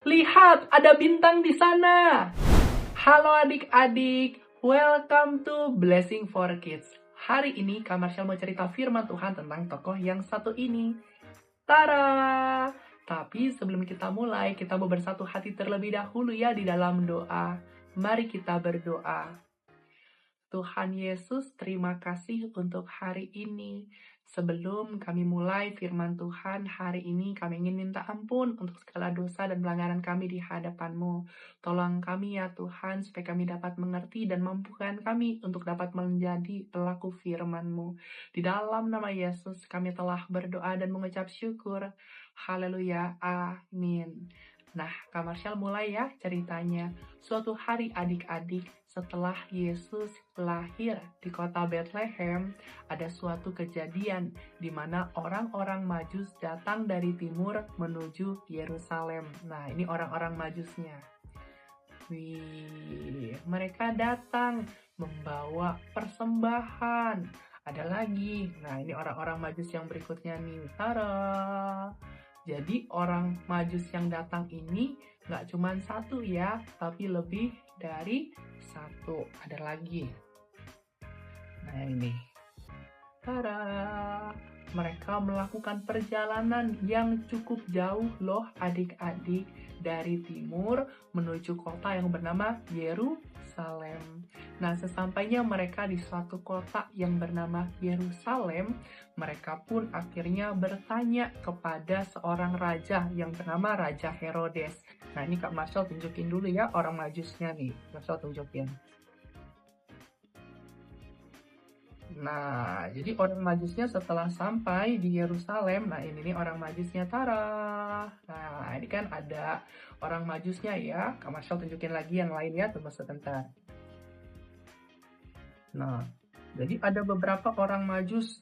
Lihat, ada bintang di sana. Halo adik-adik, welcome to Blessing for Kids. Hari ini Kak Marshall mau cerita firman Tuhan tentang tokoh yang satu ini. Tara! Tapi sebelum kita mulai, kita mau bersatu hati terlebih dahulu ya di dalam doa. Mari kita berdoa. Tuhan Yesus, terima kasih untuk hari ini. Sebelum kami mulai firman Tuhan, hari ini kami ingin minta ampun untuk segala dosa dan pelanggaran kami di hadapan-Mu. Tolong kami ya Tuhan, supaya kami dapat mengerti dan mampukan kami untuk dapat menjadi pelaku firman-Mu. Di dalam nama Yesus, kami telah berdoa dan mengucap syukur. Haleluya, amin. Nah, Kak Marshall mulai ya ceritanya. Suatu hari adik-adik, setelah Yesus lahir di kota Bethlehem, ada suatu kejadian di mana orang-orang Majus datang dari timur menuju Yerusalem. Nah, ini orang-orang Majusnya. Mereka datang membawa persembahan. Ada lagi. Nah, ini orang-orang Majus yang berikutnya nih. Tara! Jadi orang Majus yang datang ini nggak cuma satu ya, tapi lebih dari satu. Ada lagi. Nah ini. Tada! Mereka melakukan perjalanan yang cukup jauh loh adik-adik, dari timur menuju kota yang bernama Yerusalem. Nah, sesampainya mereka di suatu kota yang bernama Yerusalem, mereka pun akhirnya bertanya kepada seorang raja yang bernama Raja Herodes. Nah, ini Kak Marshall tunjukin dulu ya orang Majusnya nih. Marshall tunjukin. Nah, jadi orang Majusnya setelah sampai di Yerusalem, nah ini nih orang Majusnya, Tara. Nah, ini kan ada orang Majusnya ya. Kak Marshall tunjukin lagi yang lain ya, tunggu sebentar. Nah, jadi ada beberapa orang Majus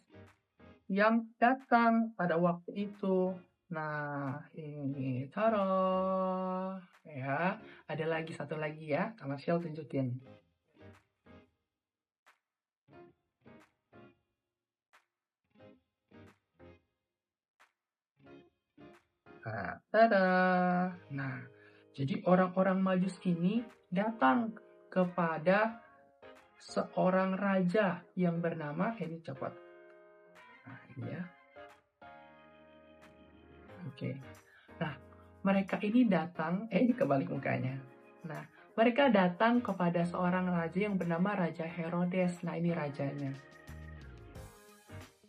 yang datang pada waktu itu. Nah, ini, Tara. Ya, ada lagi satu lagi ya, Kak Marshall tunjukin. Nah, tada. Nah, jadi orang-orang Majus ini datang kepada seorang raja yang bernama, ini cepat. Nah, ini ya. Oke. Nah, mereka ini datang, ini kebalik mukanya. Nah, mereka datang kepada seorang raja yang bernama Raja Herodes. Nah, ini rajanya.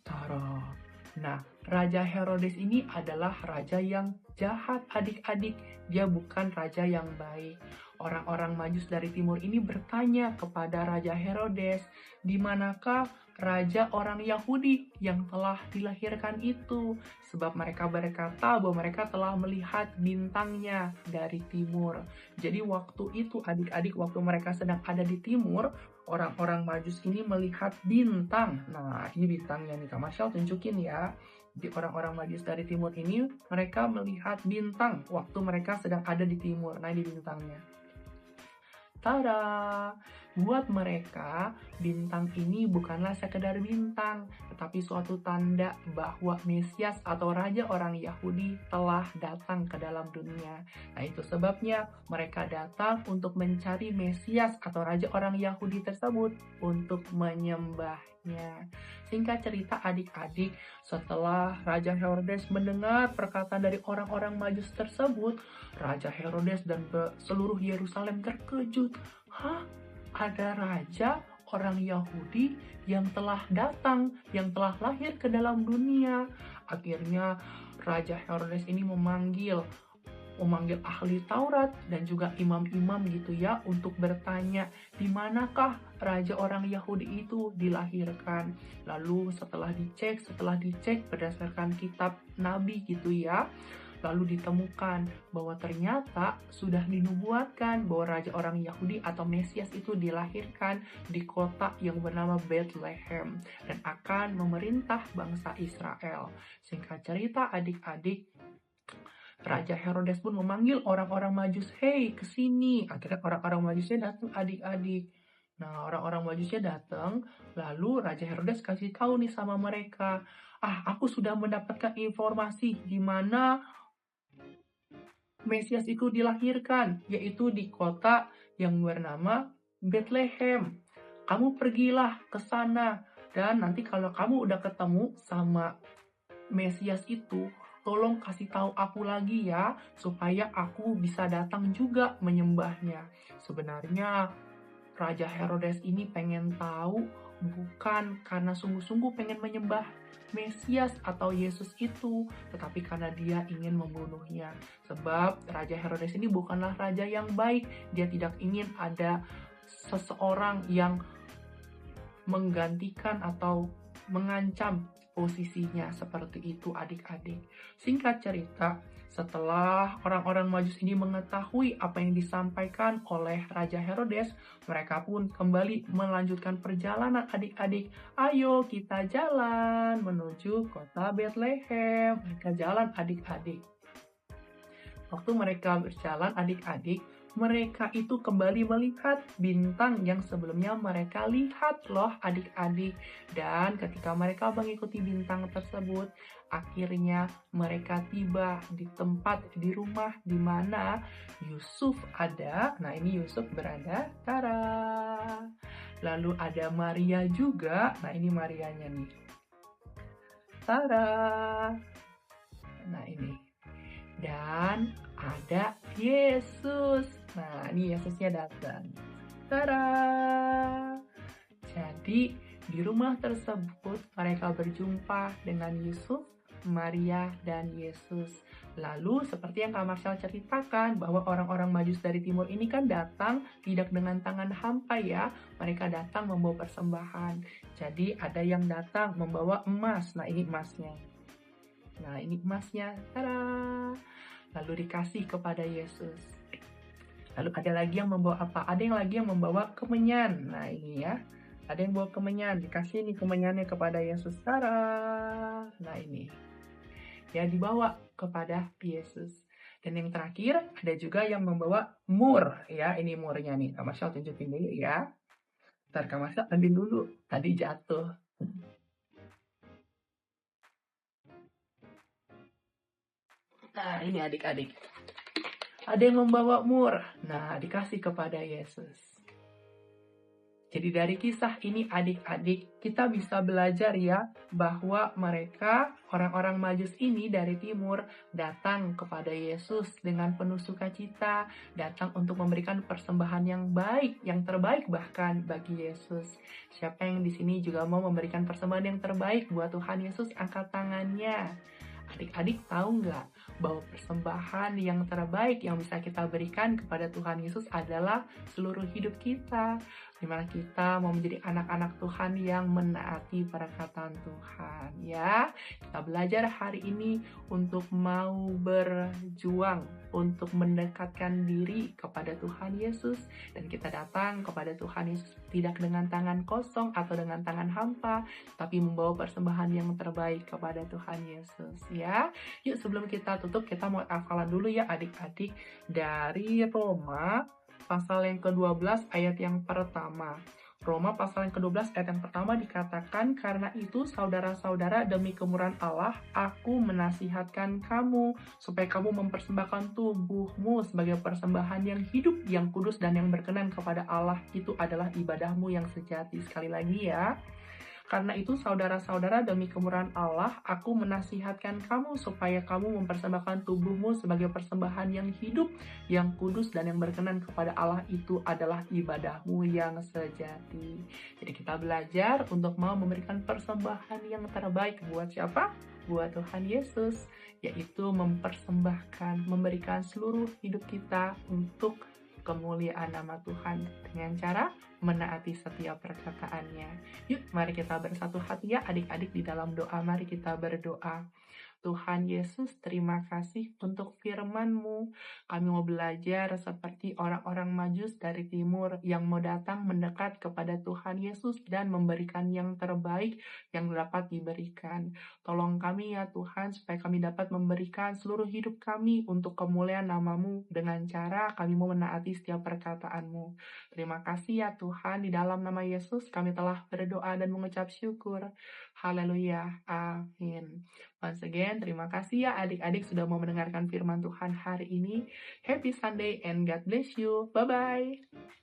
Tara. Nah, Raja Herodes ini adalah raja yang jahat adik-adik. Dia bukan raja yang baik. Orang-orang Majus dari timur ini bertanya kepada Raja Herodes, di manakah raja orang Yahudi yang telah dilahirkan itu? Sebab mereka berkata bahwa mereka telah melihat bintangnya dari timur. Jadi waktu itu adik-adik, waktu mereka sedang ada di timur, orang-orang Majus ini melihat bintang. Nah, ini bintangnya nih, Kak Marshall tunjukin ya. Di orang-orang Majus dari timur ini, mereka melihat bintang waktu mereka sedang ada di timur. Nah, ini bintangnya. Tada! Buat mereka, bintang ini bukanlah sekedar bintang, tetapi suatu tanda bahwa Mesias atau Raja orang Yahudi telah datang ke dalam dunia. Nah, itu sebabnya mereka datang untuk mencari Mesias atau Raja orang Yahudi tersebut untuk menyembahnya. Singkat cerita adik-adik, setelah Raja Herodes mendengar perkataan dari orang-orang Majus tersebut, Raja Herodes dan seluruh Yerusalem terkejut. Hah? Ada raja orang Yahudi yang telah datang, yang telah lahir ke dalam dunia. Akhirnya Raja Herodes ini memanggil ahli Taurat dan juga imam-imam gitu ya untuk bertanya di manakah raja orang Yahudi itu dilahirkan. Lalu setelah dicek berdasarkan kitab Nabi gitu ya, lalu ditemukan bahwa ternyata sudah dinubuatkan bahwa raja orang Yahudi atau Mesias itu dilahirkan di kota yang bernama Bethlehem dan akan memerintah bangsa Israel. Singkat cerita adik-adik, Raja Herodes pun memanggil orang-orang Majus, "Hei, kesini." Akhirnya orang-orang Majusnya datang adik-adik. Nah, orang-orang Majusnya datang, lalu Raja Herodes kasih tahu nih sama mereka, aku sudah mendapatkan informasi di mana Mesias itu dilahirkan, yaitu di kota yang bernama Bethlehem. Kamu pergilah ke sana, dan nanti kalau kamu udah ketemu sama Mesias itu, tolong kasih tahu aku lagi ya, supaya aku bisa datang juga menyembahnya. Sebenarnya Raja Herodes ini pengen tahu bukan karena sungguh-sungguh pengen menyembah Mesias atau Yesus itu, tetapi karena dia ingin membunuhnya. Sebab Raja Herodes ini bukanlah raja yang baik. Dia tidak ingin ada seseorang yang menggantikan atau mengancam posisinya seperti itu adik-adik. Singkat cerita, setelah orang-orang Majus ini mengetahui apa yang disampaikan oleh Raja Herodes, mereka pun kembali melanjutkan perjalanan adik-adik. Ayo kita jalan menuju kota Bethlehem. Mereka jalan adik-adik. Waktu mereka berjalan adik-adik, mereka itu kembali melihat bintang yang sebelumnya mereka lihat loh adik-adik. Dan ketika mereka mengikuti bintang tersebut, akhirnya mereka tiba di tempat di rumah di mana Yusuf ada. Nah, ini Yusuf berada. Tara. Lalu ada Maria juga. Nah, ini Marianya nih. Tara. Nah, ini. Dan ada Yesus. Nah, ini Yesusnya datang. Tada! Jadi, di rumah tersebut mereka berjumpa dengan Yusuf, Maria, dan Yesus. Lalu, seperti yang Kak Marcel ceritakan, bahwa orang-orang Majus dari timur ini kan datang tidak dengan tangan hampa ya. Mereka datang membawa persembahan. Jadi, ada yang datang membawa emas. Nah, ini emasnya. Nah, ini emasnya. Tada! Lalu dikasih kepada Yesus. Lalu ada lagi yang membawa apa? Ada yang lagi yang membawa kemenyan. Nah, ini ya. Ada yang bawa kemenyan. Dikasih nih kemenyannya kepada Yesus. Tada! Nah, ini. Ya, dibawa kepada Yesus. Dan yang terakhir, ada juga yang membawa mur. Ya, ini murnya nih. Kak Marcel tunjukin dulu ya. Ntar Kak Marcel ambil dulu. Tadi jatuh. Nah, ini adik-adik. Ada yang membawa mur. Nah, dikasih kepada Yesus. Jadi dari kisah ini adik-adik, kita bisa belajar ya, bahwa mereka, orang-orang Majus ini dari timur, datang kepada Yesus dengan penuh sukacita, datang untuk memberikan persembahan yang baik, yang terbaik bahkan bagi Yesus. Siapa yang di sini juga mau memberikan persembahan yang terbaik buat Tuhan Yesus, angkat tangannya. Adik-adik tahu nggak bahwa persembahan yang terbaik yang bisa kita berikan kepada Tuhan Yesus adalah seluruh hidup kita, di mana kita mau menjadi anak-anak Tuhan yang menaati perkataan Tuhan ya. Kita belajar hari ini untuk mau berjuang untuk mendekatkan diri kepada Tuhan Yesus, dan kita datang kepada Tuhan Yesus tidak dengan tangan kosong atau dengan tangan hampa, tapi membawa persembahan yang terbaik kepada Tuhan Yesus ya. Yuk, sebelum kita tutup, kita mau hafalan dulu ya adik-adik dari Roma pasal yang ke-12 ayat yang pertama. Roma pasal yang ke-12 ayat yang pertama dikatakan, karena itu saudara-saudara demi kemurahan Allah, aku menasihatkan kamu supaya kamu mempersembahkan tubuhmu sebagai persembahan yang hidup, yang kudus, dan yang berkenan kepada Allah. Itu adalah ibadahmu yang sejati. Sekali lagi ya. Karena itu saudara-saudara demi kemurahan Allah, aku menasihatkan kamu supaya kamu mempersembahkan tubuhmu sebagai persembahan yang hidup, yang kudus, dan yang berkenan kepada Allah. Itu adalah ibadahmu yang sejati. Jadi kita belajar untuk mau memberikan persembahan yang terbaik buat siapa? Buat Tuhan Yesus, yaitu mempersembahkan, memberikan seluruh hidup kita untuk kemuliaan nama Tuhan dengan cara menaati setiap perkataannya. Yuk, mari kita bersatu hati ya adik-adik di dalam doa. Mari kita berdoa. Tuhan Yesus, terima kasih untuk firman-Mu. Kami mau belajar seperti orang-orang Majus dari timur yang mau datang mendekat kepada Tuhan Yesus dan memberikan yang terbaik yang dapat diberikan. Tolong kami ya Tuhan, supaya kami dapat memberikan seluruh hidup kami untuk kemuliaan nama-Mu dengan cara kami mau menaati setiap perkataan-Mu. Terima kasih ya Tuhan, di dalam nama Yesus kami telah berdoa dan mengucap syukur. Haleluya. Amin. Once again, terima kasih ya adik-adik sudah mau mendengarkan firman Tuhan hari ini. Happy Sunday and God bless you. Bye-bye.